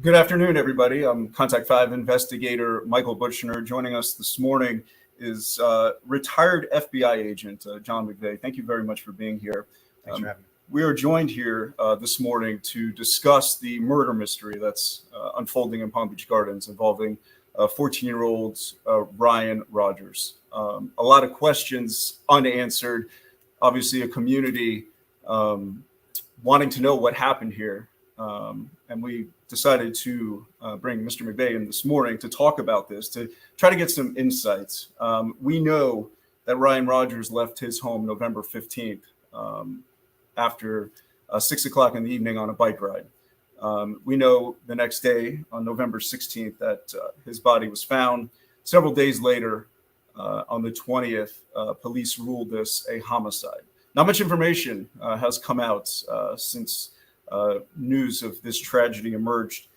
Good afternoon, everybody. I'm Contact 5 investigator Michael Butchner. Joining us this morning is retired FBI agent John MacVeigh. Thank you very much for being here. Thanks for having me. We are joined here this morning to discuss the murder mystery that's unfolding in Palm Beach Gardens involving 14-year-old Ryan Rogers. A lot of questions unanswered. Obviously, a community wanting to know what happened here. And we decided to bring Mr. MacVeigh in this morning to talk about this, to try to get some insights. We know that Ryan Rogers left his home November 15th after 6 o'clock in the evening on a bike ride. We know the next day, on November 16th, that his body was found. Several days later, on the 20th, police ruled this a homicide. Not much information has come out since news of this tragedy emerged.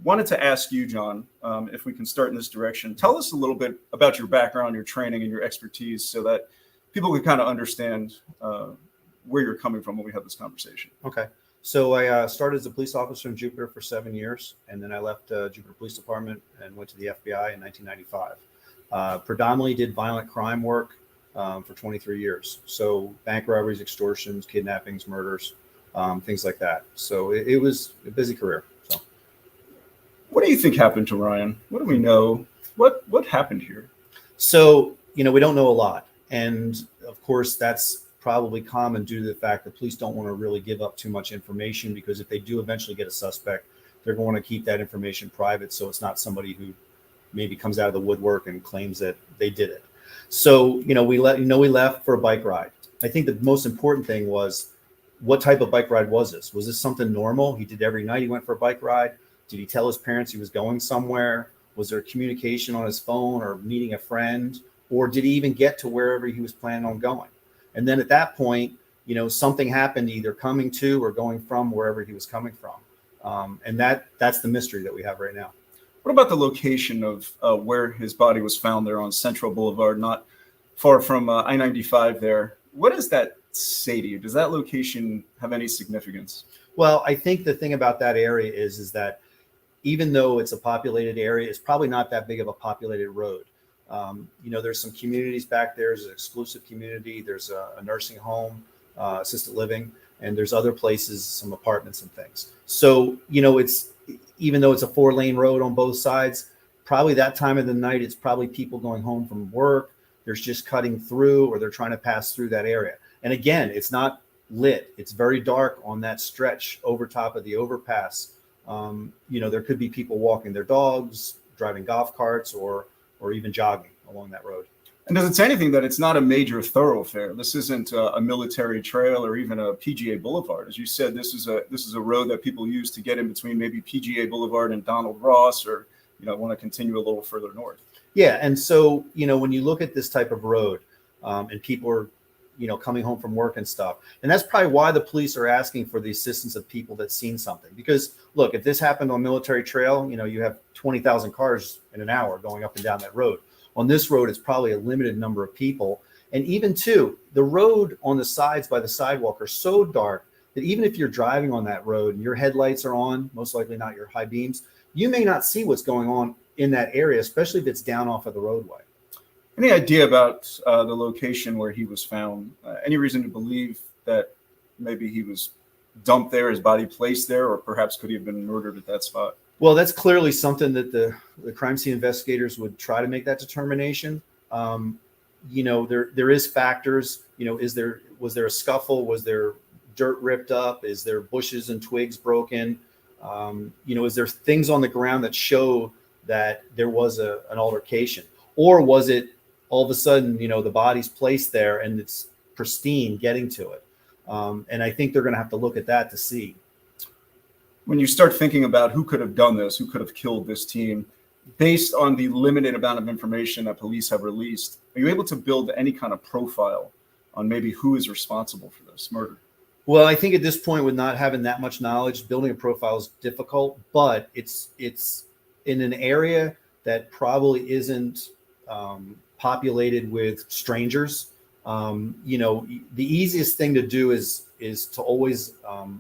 Wanted to ask you, John, if we can start in this direction. Tell us a little bit about your background, your training, and your expertise so that people can kind of understand where you're coming from when we have this conversation. Okay. So I started as a police officer in Jupiter for 7 years, and then I left Jupiter Police Department and went to the FBI in 1995. Predominantly did violent crime work for 23 years. So bank robberies, extortions, kidnappings, murders, things like that. So it was a busy career. So, what do you think happened to Ryan? What do we know? What happened here? So, we don't know a lot. And of course, that's probably common due to the fact that police don't want to really give up too much information, because if they do eventually get a suspect, they're going to keep that information private. So it's not somebody who maybe comes out of the woodwork and claims that they did it. So, we left for a bike ride. I think the most important thing was, what type of bike ride was this? Was this something normal? He did every night he went for a bike ride. Did he tell his parents he was going somewhere? Was there communication on his phone or meeting a friend? Or did he even get to wherever he was planning on going? And then at that point, something happened, either coming to or going from wherever he was coming from. And that's the mystery that we have right now. What about the location of where his body was found there on Central Boulevard, not far from I-95 there? What does that say to you? Does that location have any significance? Well, I think the thing about that area is that even though it's a populated area, it's probably not that big of a populated road. There's some communities back there. There's an exclusive community. There's a nursing home, assisted living, and there's other places, some apartments and things. So, it's, even though it's a 4-lane road on both sides, probably that time of the night, it's probably people going home from work. There's just cutting through, or they're trying to pass through that area. And again, it's not lit. It's very dark on that stretch over top of the overpass. There could be people walking their dogs, driving golf carts, or even jogging along that road. And does it say anything that it's not a major thoroughfare? This isn't a military trail or even a PGA Boulevard. As you said, this is a road that people use to get in between maybe PGA Boulevard and Donald Ross, or want to continue a little further north. Yeah, and so when you look at this type of road, and people are coming home from work and stuff, and that's probably why the police are asking for the assistance of people that's seen something. Because look, if this happened on Military Trail, you have 20,000 cars in an hour going up and down that road. On this road, it's probably a limited number of people. And even the road on the sides by the sidewalk are so dark that even if you're driving on that road and your headlights are on, most likely not your high beams, you may not see what's going on in that area, especially if it's down off of the roadway. Any idea about the location where he was found? Any reason to believe that maybe he was dumped there, his body placed there, or perhaps could he have been murdered at that spot? Well, that's clearly something that the crime scene investigators would try to make that determination. There is factors. Was there a scuffle? Was there dirt ripped up? Is there bushes and twigs broken? Is there things on the ground that show that there was an altercation? Or was it all of a sudden, the body's placed there and it's pristine getting to it? And I think they're going to have to look at that to see. When you start thinking about who could have done this, who could have killed this team, based on the limited amount of information that police have released, are you able to build any kind of profile on maybe who is responsible for this murder? Well, I think at this point, with not having that much knowledge, building a profile is difficult, but it's in an area that probably isn't populated with strangers. The easiest thing to do is to always,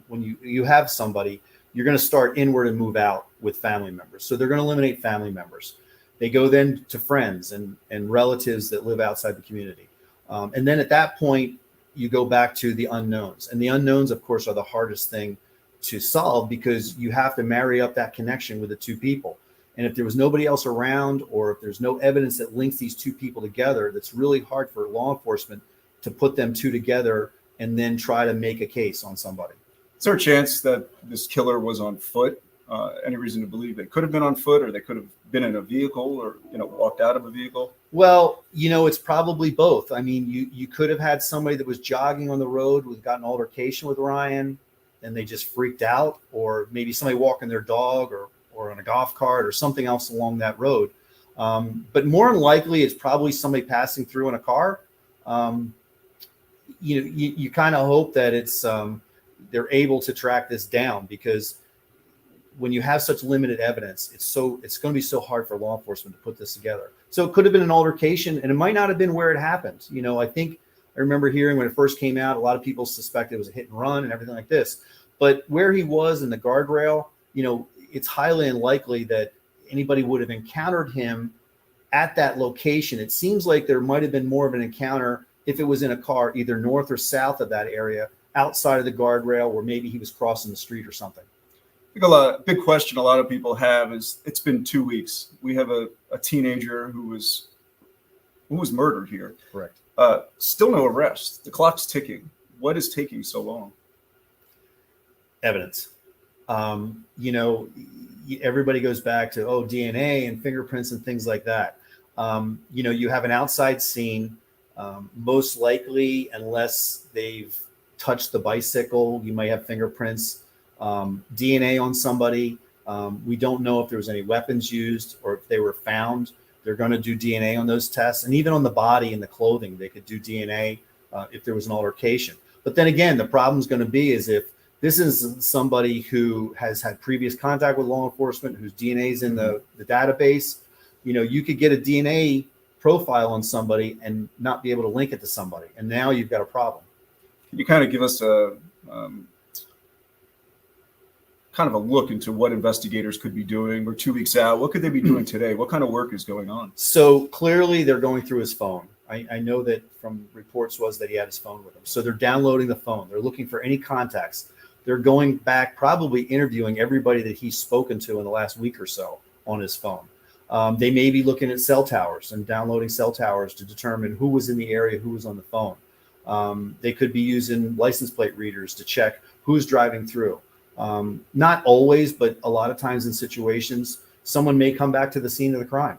when you have somebody, you're going to start inward and move out with family members. So they're going to eliminate family members. They go then to friends and relatives that live outside the community. And then at that point, you go back to the unknowns. And the unknowns, of course, are the hardest thing to solve because you have to marry up that connection with the two people. And if there was nobody else around, or if there's no evidence that links these two people together, that's really hard for law enforcement to put them two together and then try to make a case on somebody. Is there a chance that this killer was on foot? Any reason to believe they could have been on foot, or they could have been in a vehicle, or walked out of a vehicle? Well, it's probably both. I mean, you could have had somebody that was jogging on the road with got an altercation with Ryan, and they just freaked out, or maybe somebody walking their dog, or on a golf cart, or something else along that road. But more than likely, it's probably somebody passing through in a car. You kind of hope that it's they're able to track this down, because when you have such limited evidence, it's going to be so hard for law enforcement to put this together. So it could have been an altercation, and it might not have been where it happened. I remember hearing when it first came out, a lot of people suspected it was a hit and run and everything like this. But where he was in the guardrail, it's highly unlikely that anybody would have encountered him at that location. It seems like there might have been more of an encounter if it was in a car, either north or south of that area, outside of the guardrail, where maybe he was crossing the street or something. I think big question a lot of people have is, it's been 2 weeks. We have a teenager who was murdered here. Correct. Still no arrest. The clock's ticking. What is taking so long? Evidence. Everybody goes back to DNA and fingerprints and things like that. You have an outside scene, most likely, unless they've touched the bicycle, you might have fingerprints. DNA on somebody. We don't know if there was any weapons used or if they were found. They're going to do DNA on those tests, and even on the body and the clothing, they could do DNA if there was an altercation. But then again, the problem is going to be is if this is somebody who has had previous contact with law enforcement, whose DNA is in the database, you could get a DNA profile on somebody and not be able to link it to somebody, and now you've got a problem. Can you kind of give us a kind of a look into what investigators could be doing? We're 2 weeks out. What could they be doing today? What kind of work is going on? So clearly they're going through his phone. I know that from reports was that he had his phone with him. So they're downloading the phone. They're looking for any contacts. They're going back, probably interviewing everybody that he's spoken to in the last week or so on his phone. They may be looking at cell towers and downloading cell towers to determine who was in the area, who was on the phone. They could be using license plate readers to check who's driving through. Not always, but a lot of times in situations, someone may come back to the scene of the crime,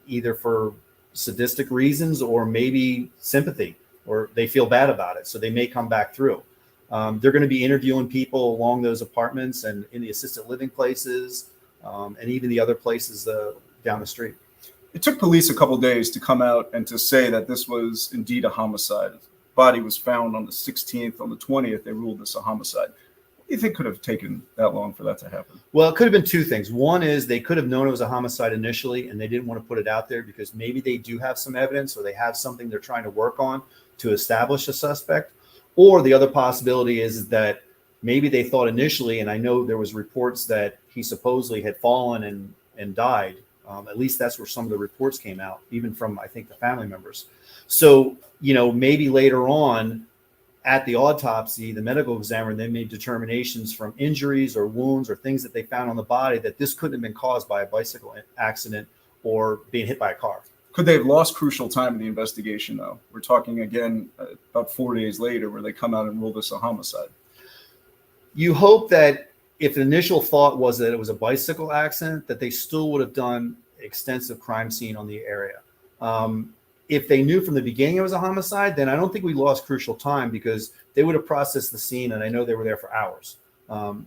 either for sadistic reasons or maybe sympathy, or they feel bad about it. So they may come back through. They're going to be interviewing people along those apartments and in the assisted living places, and even the other places down the street. It took police a couple of days to come out and to say that this was indeed a homicide. The body was found on the 16th. On the 20th, they ruled this a homicide. What do you think could have taken that long for that to happen? Well, it could have been two things. One is they could have known it was a homicide initially, and they didn't want to put it out there because maybe they do have some evidence, or they have something they're trying to work on to establish a suspect. Or the other possibility is that maybe they thought initially, and I know there was reports that he supposedly had fallen and died. At least that's where some of the reports came out, even from, I think, the family members. So, maybe later on at the autopsy, the medical examiner, they made determinations from injuries or wounds or things that they found on the body that this couldn't have been caused by a bicycle accident or being hit by a car. Could they have lost crucial time in the investigation, though? We're talking, again, about 4 days later where they come out and rule this a homicide. You hope that if the initial thought was that it was a bicycle accident, that they still would have done extensive crime scene on the area. If they knew from the beginning it was a homicide, then I don't think we lost crucial time, because they would have processed the scene, and I know they were there for hours.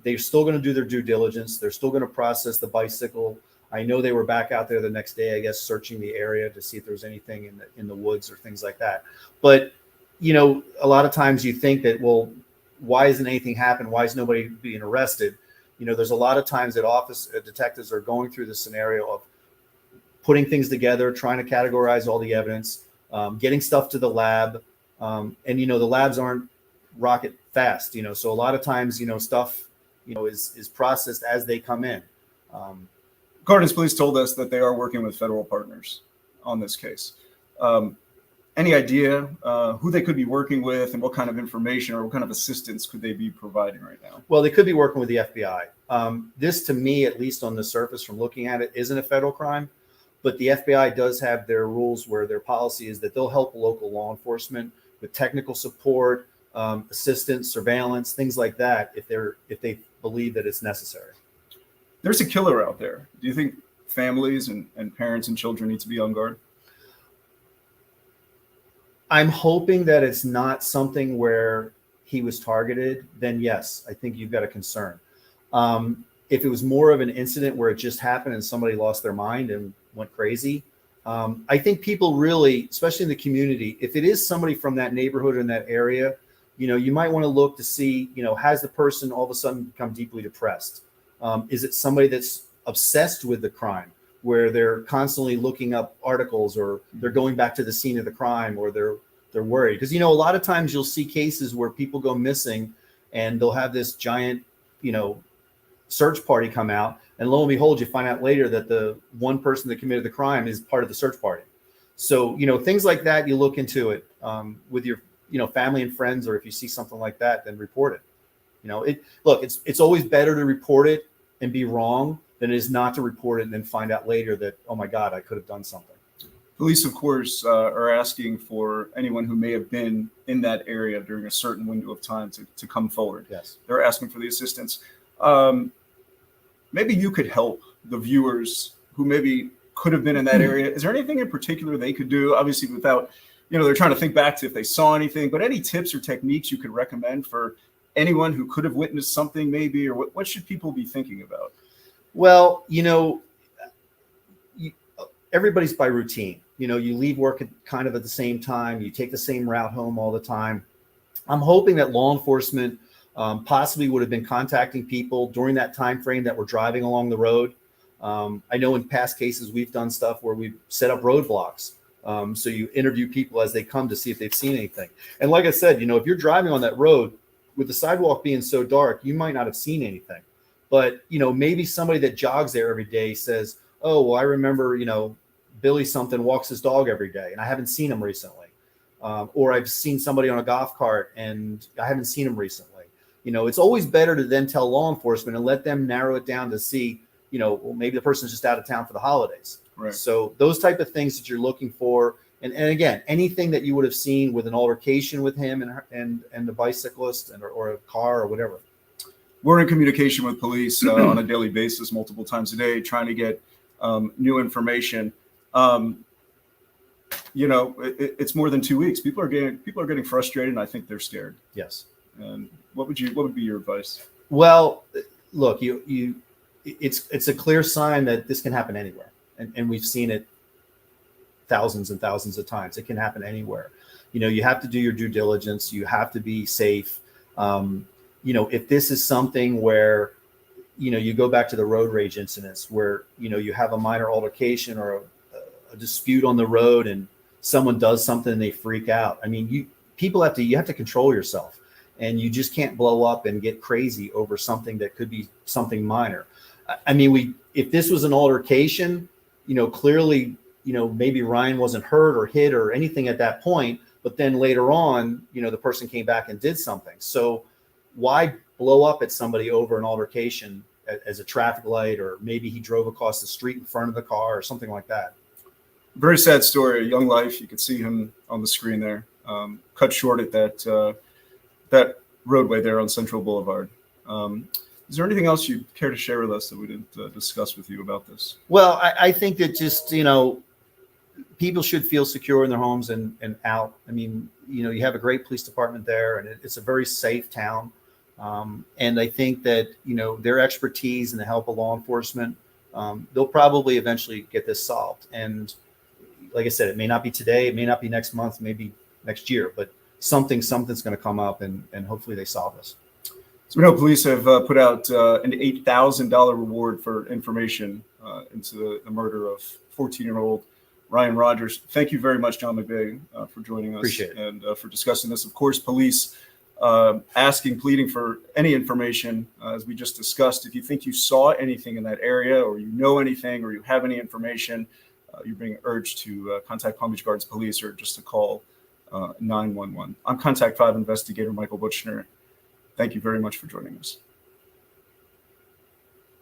They're still going to do their due diligence. They're still going to process the bicycle. I know they were back out there the next day, I guess, searching the area to see if there was anything in the woods or things like that. But, a lot of times you think that, well, why isn't anything happened? Why is nobody being arrested? There's a lot of times that detectives are going through the scenario of putting things together, trying to categorize all the evidence, getting stuff to the lab. And, the labs aren't rocket fast, so a lot of times, stuff is processed as they come in. Gardens Police told us that they are working with federal partners on this case. Any idea who they could be working with and what kind of information or what kind of assistance could they be providing right now? Well, they could be working with the FBI. This, to me, at least on the surface from looking at it, isn't a federal crime, but the FBI does have their rules where their policy is that they'll help local law enforcement with technical support, assistance, surveillance, things like that, if they believe that it's necessary. There's a killer out there. Do you think families and parents and children need to be on guard? I'm hoping that it's not something where he was targeted. Then yes, I think you've got a concern. If it was more of an incident where it just happened and somebody lost their mind and went crazy, I think people really, especially in the community, if it is somebody from that neighborhood or in that area, you might want to look to see, has the person all of a sudden become deeply depressed? Is it somebody that's obsessed with the crime, where they're constantly looking up articles, or they're going back to the scene of the crime, or they're worried? Because, a lot of times you'll see cases where people go missing and they'll have this giant, search party come out, and lo and behold, you find out later that the one person that committed the crime is part of the search party. So, things like that, you look into it with your, family and friends, or if you see something like that, then report it. It's always better to report it and be wrong than it is not to report it and then find out later that, oh my God, I could have done something. Police, of course, are asking for anyone who may have been in that area during a certain window of time to come forward. Yes. They're asking for the assistance. Maybe you could help the viewers who maybe could have been in that area. Is there anything in particular they could do? Obviously, without, they're trying to think back to if they saw anything, but any tips or techniques you could recommend for anyone who could have witnessed something maybe, or what should people be thinking about? Well, everybody's by routine. You leave work kind of at the same time. You take the same route home all the time. I'm hoping that law enforcement possibly would have been contacting people during that time frame that we're driving along the road. I know in past cases we've done stuff where we've set up roadblocks. So you interview people as they come to see if they've seen anything. And like I said, if you're driving on that road with the sidewalk being so dark, you might not have seen anything. But, maybe somebody that jogs there every day says, oh, well, I remember, Billy something walks his dog every day and I haven't seen him recently. Or I've seen somebody on a golf cart and I haven't seen him recently. It's always better to then tell law enforcement and let them narrow it down to see, well, maybe the person's just out of town for the holidays. Right. So those type of things that you're looking for. And again, anything that you would have seen with an altercation with him and the bicyclist or a car or whatever. We're in communication with police on a daily basis, multiple times a day, trying to get new information. It's more than 2 weeks. People are getting frustrated, and I think they're scared. Yes. And what would be your advice? Well, look, it's a clear sign that this can happen anywhere, and we've seen it thousands and thousands of times. It can happen anywhere. You have to do your due diligence. You have to be safe. If this is something where, you go back to the road rage incidents where, you have a minor altercation or a dispute on the road and someone does something and they freak out. I mean, you have to control yourself, and you just can't blow up and get crazy over something that could be something minor. I mean, if this was an altercation, clearly, maybe Ryan wasn't hurt or hit or anything at that point, but then later on, the person came back and did something. So why blow up at somebody over an altercation as a traffic light, or maybe he drove across the street in front of the car or something like that? Very sad story, a young life. You could see him on the screen there, cut short at that roadway there on Central Boulevard. Is there anything else you'd care to share with us that we didn't discuss with you about this? Well, I think that just, people should feel secure in their homes and out. I mean, you have a great police department there, and it's a very safe town. And I think that, their expertise and the help of law enforcement, they'll probably eventually get this solved. And like I said, it may not be today, it may not be next month, maybe next year, but something's going to come up, and hopefully they solve this. So we know police have put out an $8,000 reward for information into the murder of 14-year-old Ryan Rogers. Thank you very much, John MacVeigh, for joining us. Appreciate it. And for discussing this. Of course, police asking, pleading for any information, as we just discussed. If you think you saw anything in that area, or you know anything, or you have any information, you're being urged to contact Palm Beach Gardens Police, or just to call 911. I'm Contact 5 Investigator Michael Butchner. Thank you very much for joining us.